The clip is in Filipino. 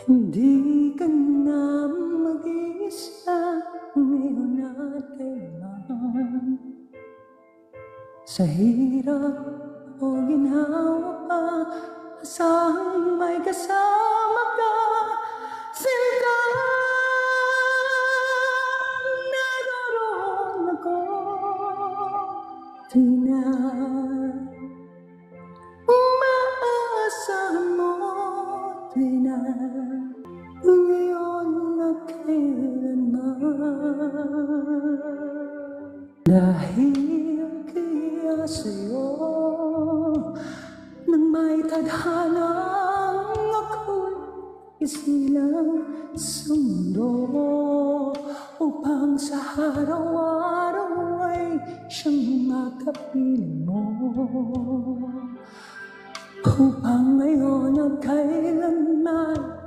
Hindi ka na mag-iisa ngayon at kailan. Sa hirap o ginhawa pa, asahang may kasama ka. Sinta, naroon ako. Di na umaasahan mo, di na ngayon na kailanman. Dahil kaya sa'yo nang may tadhanang ako'y isilang sa mundo, upang sa araw-araw ay siyang makapiling mo, upang ngayon at kailanman